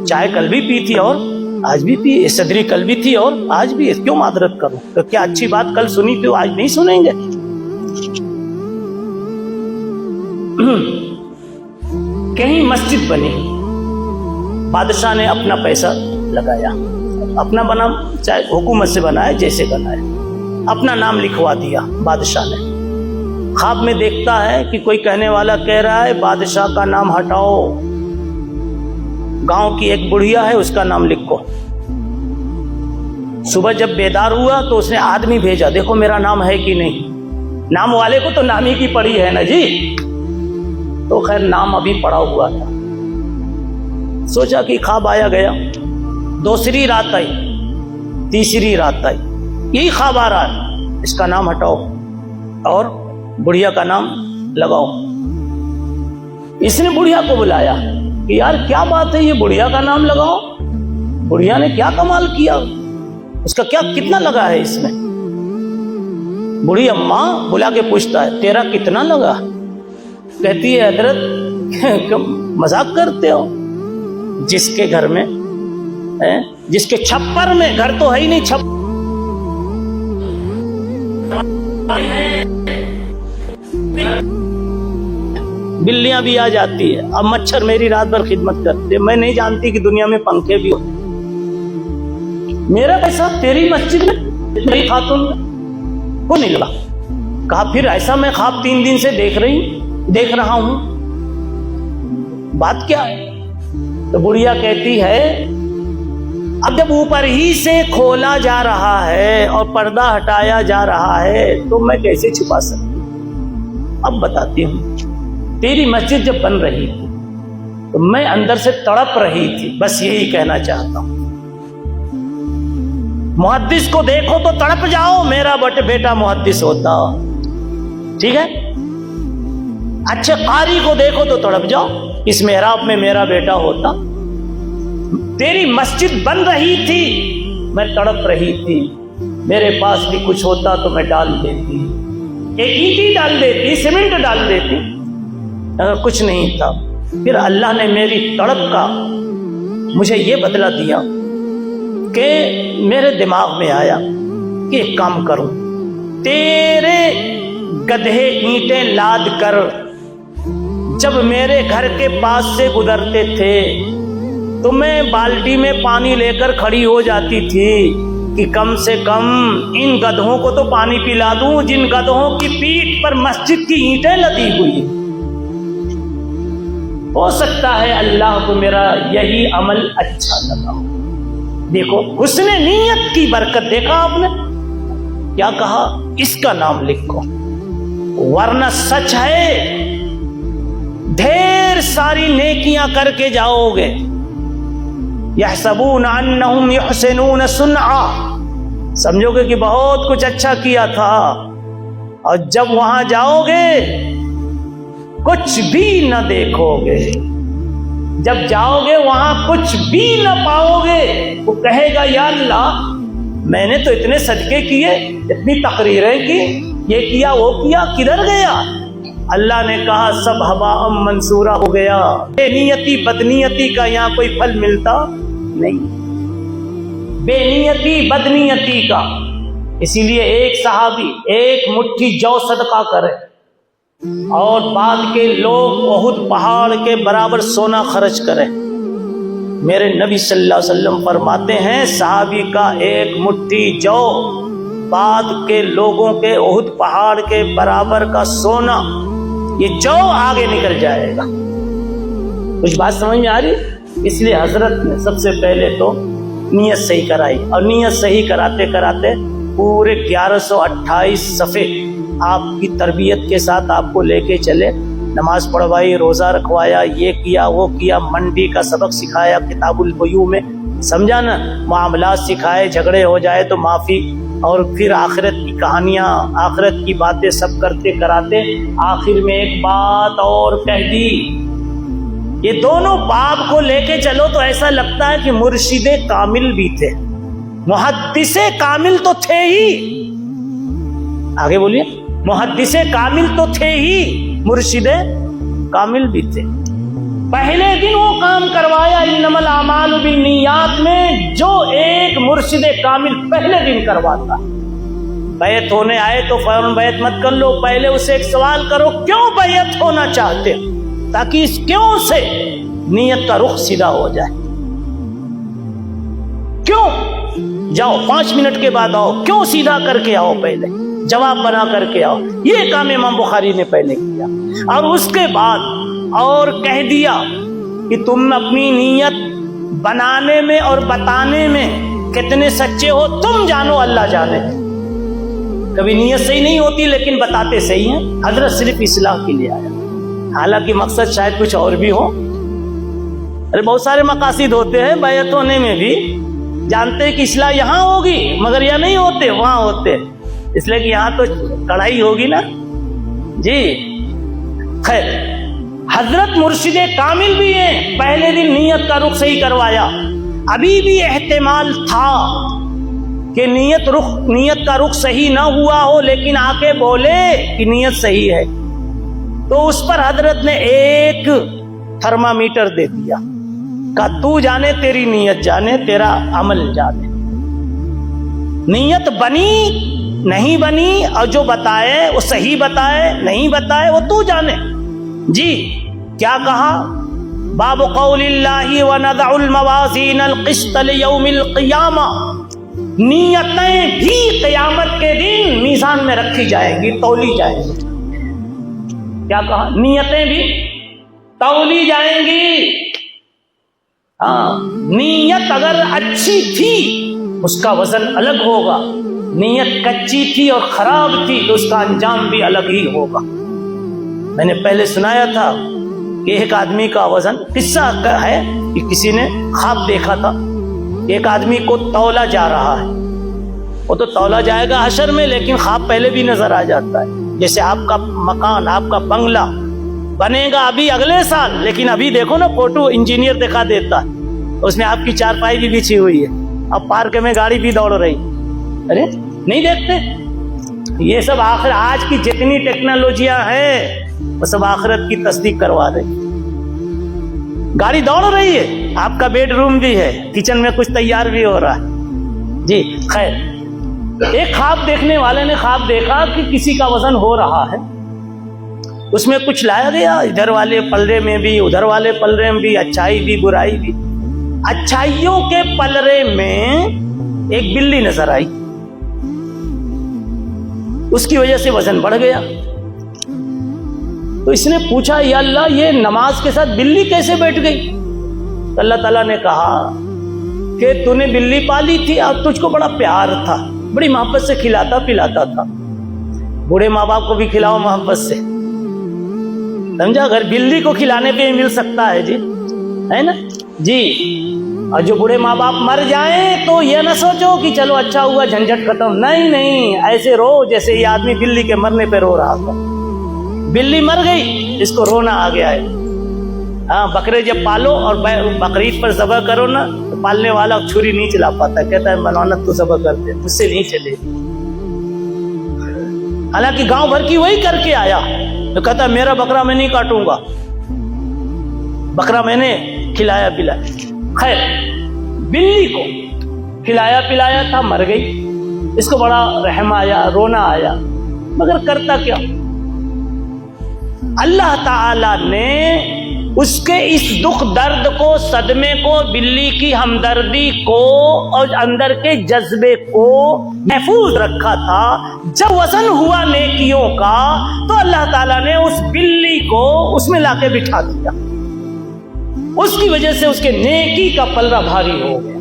چائے کل بھی پی تھی اور آج بھی پی, صدری کل بھی تھی اور آج بھی, کیوں معذرت کروں؟ تو کیا اچھی بات کل سنی تھی آج نہیں سنیں گے؟ کہیں مسجد بنی, بادشاہ نے اپنا پیسہ لگایا, اپنا بنا, چاہے حکومت سے بنایا جیسے بنایا, اپنا نام لکھوا دیا بادشاہ نے. خواب میں دیکھتا ہے کہ کوئی کہنے والا کہہ رہا ہے بادشاہ کا نام ہٹاؤ, گاؤں کی ایک بڑھیا ہے اس کا نام لکھو. صبح جب بیدار ہوا تو اس نے آدمی بھیجا, دیکھو میرا نام ہے کہ نہیں, نام والے کو تو نام ہی کی پڑی ہے نا جی. تو خیر نام ابھی پڑا ہوا تھا, سوچا کہ خواب آیا گیا. دوسری رات آئی, تیسری رات آئی, یہی خواب آ رہا ہے, اس کا نام ہٹاؤ اور بڑھیا کا نام لگاؤ. اس نے بڑھیا کو بلایا کہ یار کیا بات ہے, یہ بڑھیا کا نام لگاؤ, بڑھیا نے کیا کمال کیا, اس کا کیا کتنا لگا ہے اس میں. بڑھی اماں بلا کے پوچھتا ہے تیرا کتنا لگا؟ کہتی ہے حضرت مذاق کرتے ہو, جس کے گھر میں, جس کے چھپر میں, گھر تو ہے ہی نہیں, چھپ بلیاں بھی آ جاتی ہے, اب مچھر میری رات بھر خدمت کرتے, میں نہیں جانتی کہ دنیا میں پنکھے بھی ہوتے. میرا پیسہ تیری مسجد میں, میری خاتون کو نہیں لگا. کہا پھر ایسا میں خواب 3 دن سے دیکھ رہا ہوں, بات کیا ہے؟ تو بڑھیا کہتی ہے اب جب اوپر ہی سے کھولا جا رہا ہے اور پردہ ہٹایا جا رہا ہے تو میں کیسے چھپا سکتی ہوں؟ اب بتاتی ہوں. تیری مسجد جب بن رہی تھی تو میں اندر سے تڑپ رہی تھی, بس یہی کہنا چاہتا ہوں. محدث کو دیکھو تو تڑپ جاؤ, میرا بیٹا محدث ہوتا, ٹھیک ہے. اچھے قاری کو دیکھو تو تڑپ جاؤ, اس محراب میں میرا بیٹا ہوتا. تیری مسجد بن رہی تھی, میں تڑپ رہی تھی, میرے پاس بھی کچھ ہوتا تو میں ڈال دیتی, ایک اینٹی ڈال دیتی, سیمنٹ ڈال دیتی. اگر کچھ نہیں تھا پھر اللہ نے میری تڑپ کا مجھے یہ بدلہ دیا کہ میرے دماغ میں آیا کہ ایک کام کروں, تیرے گدھے اینٹیں لاد کر جب میرے گھر کے پاس سے گزرتے تھے تو میں بالٹی میں پانی لے کر کھڑی ہو جاتی تھی کہ کم سے کم ان گدھوں کو تو پانی پلا دوں جن گدھوں کی پیٹھ پر مسجد کی اینٹیں لدی ہوئی. ہو سکتا ہے اللہ کو میرا یہی عمل اچھا لگا ہو. دیکھو حسن نیت کی برکت, دیکھا آپ نے کیا کہا, اس کا نام لکھو, ورنہ سچ ہے ڈھیر ساری نیکیاں کر کے جاؤ گے. یحسبون انہم یحسنون صنعا, سمجھو گے کہ بہت کچھ اچھا کیا تھا, اور جب وہاں جاؤ گے کچھ بھی نہ دیکھو گے, جب جاؤ گے وہاں کچھ بھی نہ پاؤ گے. وہ کہے گا یا اللہ میں نے تو اتنے صدقے کیے, اتنی تقریریں کی, یہ کیا وہ کیا, کدھر گیا؟ اللہ نے کہا سب ہوا منصورہ ہو گیا. بے نیتی بدنیتی کا یہاں کوئی پھل ملتا نہیں, بے نیتی بدنیتی کا. اسی لیے ایک صحابی ایک مٹھی جو صدقہ کرے اور بعد کے لوگ احد پہاڑ کے برابر سونا خرچ کریں. میرے نبی صلی اللہ علیہ وسلم فرماتے ہیں صحابی کا ایک مٹھی جو بعد کے لوگوں کے احد پہاڑ کے برابر کا سونا, یہ جو آگے نکل جائے گا. کچھ بات سمجھ میں آ رہی؟ اس لیے حضرت نے سب سے پہلے تو نیت صحیح کرائی, اور نیت صحیح کراتے کراتے پورے 1128 صفحے آپ کی تربیت کے ساتھ آپ کو لے کے چلے, نماز پڑھوائی, روزہ رکھوایا, یہ کیا وہ کیا, منڈی کا سبق سکھایا کتاب البیوع میں, سمجھا نا, معاملات سکھائے, جھگڑے ہو جائے تو معافی, اور پھر آخرت کی کہانیاں, آخرت کی باتیں سب کرتے کراتے آخر میں ایک بات اور کہہ دی. یہ دونوں باب کو لے کے چلو تو ایسا لگتا ہے کہ مرشد کامل بھی تھے, محدث کامل تو تھے ہی. آگے بولیے, محدث کامل تو تھے ہی, مرشد کامل بھی تھے. پہلے دن وہ کام کروایا انما الاعمال بالنیات میں جو ایک مرشد کامل پہلے دن کرواتا ہے، بیعت ہونے آئے تو فوراً بیعت مت کر لو، پہلے اسے ایک سوال کرو کیوں بیعت ہونا چاہتے، تاکہ اس کیوں سے نیت کا رخ سیدھا ہو جائے. کیوں جاؤ 5 منٹ کے بعد آؤ، کیوں سیدھا کر کے آؤ، پہلے جواب بنا کر کے آؤ. یہ کام امام بخاری نے پہلے کیا، اور اس کے بعد اور کہہ دیا کہ تم اپنی نیت بنانے میں اور بتانے میں کتنے سچے ہو تم جانو، اللہ جانے. کبھی نیت صحیح نہیں ہوتی لیکن بتاتے صحیح ہیں. حضرت صرف اصلاح کے لیے آیا، حالانکہ مقصد شاید کچھ اور بھی ہو. ارے بہت سارے مقاصد ہوتے ہیں بیعت ہونے میں بھی، جانتے کہ اصلاح یہاں ہوگی مگر یہ نہیں ہوتے، وہاں ہوتے، اس لیے کہ یہاں تو کڑھائی ہوگی نا. جی خیر، حضرت مرشد کامل بھی ہیں، پہلے دن نیت کا رخ صحیح کروایا. ابھی بھی احتمال تھا کہ نیت کا رخ صحیح نہ ہوا ہو، لیکن آ کے بولے کہ نیت صحیح ہے، تو اس پر حضرت نے ایک تھرمامیٹر دے دیا، کہا تو جانے تیری نیت جانے، تیرا عمل جانے. نیت بنی نہیں بنی، اور جو بتائے وہ صحیح بتائے نہیں بتائے وہ تو جانے. جی کیا کہا؟ باب قول اللہ وَنَضَعُ الْمَوَازِينَ الْقِسْطَ لِيَوْمِ الْقِيَامَةِ، نیتیں بھی قیامت کے دن میزان میں رکھی جائیں گی، تولی جائیں گی. کیا کہا؟ نیتیں بھی تولی جائیں گی. نیت اگر اچھی تھی اس کا وزن الگ ہوگا، نیت کچی تھی اور خراب تھی تو اس کا انجام بھی الگ ہی ہوگا. میں نے پہلے سنایا تھا کہ ایک آدمی کا وزن، قصہ ہے کہ کسی نے خواب دیکھا تھا، ایک آدمی کو تولا جا رہا ہے. وہ تو تولا جائے گا حشر میں، لیکن خواب پہلے بھی نظر آ جاتا ہے. جیسے آپ کا مکان، آپ کا بنگلہ بنے گا ابھی اگلے سال، لیکن ابھی دیکھو نا فوٹو انجینئر دکھا دیتا ہے، اس میں آپ کی چارپائی بھی بچھی ہوئی ہے، اب پارک میں گاڑی بھی دوڑ رہی. ارے نہیں دیکھتے؟ یہ سب آج کی جتنی ٹیکنالوجیاں ہیں وہ سب آخرت کی تصدیق کروا رہی. گاڑی دوڑ رہی ہے، آپ کا بیڈ روم بھی ہے، کچن میں کچھ تیار بھی ہو رہا ہے. جی خیر، ایک خواب دیکھنے والے نے خواب دیکھا کہ کسی کا وزن ہو رہا ہے، اس میں کچھ لایا گیا، ادھر والے پلڑے میں بھی ادھر والے پلڑے میں بھی، اچھائی بھی برائی بھی. اچھائیوں کے پلڑے میں ایک بلی نظر آئی، اس کی وجہ سے وزن بڑھ گیا. تو اس نے پوچھا یا اللہ یہ نماز کے ساتھ بلی کیسے بیٹھ گئی؟ تو اللہ تعالیٰ نے کہا کہ تو نے بلی پالی تھی اور تجھ کو بڑا پیار تھا، بڑی محبت سے کھلاتا پلاتا تھا. بوڑھے ماں باپ کو بھی کھلاؤ محبت سے، سمجھا؟ اگر بلی کو کھلانے پہ مل سکتا ہے جی، ہے نا جی. اور جو بوڑھے ماں باپ مر جائیں تو یہ نہ سوچو کہ چلو اچھا ہوا جھنجھٹ ختم، نہیں نہیں، ایسے رو جیسے یہ آدمی بلی کے مرنے پہ رو رہا تھا. بلی مر گئی، اس کو رونا آ گیا ہے. ہاں، بکرے جب پالو اور بقرعید پر ذبح کرو نا تو پالنے والا چھری نہیں چلا پاتا، کہتا ہے ملونت تو ذبح کر دے، مجھ سے نہیں چلے. حالانکہ گاؤں بھر کی وہی کر کے آیا، تو کہتا ہے میرا بکرا میں نہیں کاٹوں گا، بکرا میں نے کھلایا پلایا. خیر، بلی کو کھلایا پلایا تھا، مر گئی. اس کو بڑا رحم آیا، رونا آیا، مگر کرتا کیا؟ اللہ تعالی نے اس کے اس دکھ درد کو، صدمے کو، بلی کی ہمدردی کو اور اندر کے جذبے کو محفوظ رکھا تھا. جب وزن ہوا نیکیوں کا تو اللہ تعالیٰ نے اس بلی کو اس میں لا کے بٹھا دیا. اس کی وجہ سے اس کے نیکی کا پلڑا بھاری ہو گیا.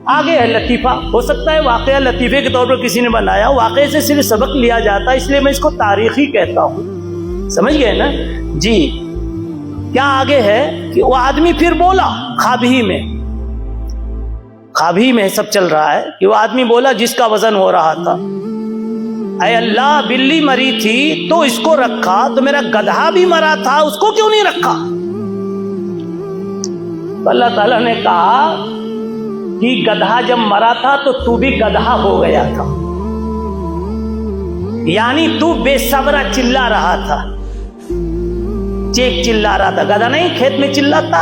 آگے ہے لطیفہ، ہو سکتا ہے واقعہ لطیفے کے طور پر کسی نے بنایا، واقعے سے صرف سبق لیا جاتا ہے، اس لیے میں اس کو تاریخی کہتا ہوں. سمجھ گئے نا جی؟ کیا آگے ہے کہ وہ آدمی پھر بولا، خواب ہی میں سب چل رہا ہے کہ وہ آدمی بولا جس کا وزن ہو رہا تھا، اے اللہ بلی مری تھی تو اس کو رکھا، تو میرا گدھا بھی مرا تھا اس کو کیوں نہیں رکھا؟ تو اللہ تعالیٰ نے کہا کہ گدھا جب مرا تھا تو بھی گدھا ہو گیا تھا، یعنی تو بے صبرا چلا رہا تھا، چیخ چلا رہا تھا. گدھا نہیں کھیت میں چلاتا،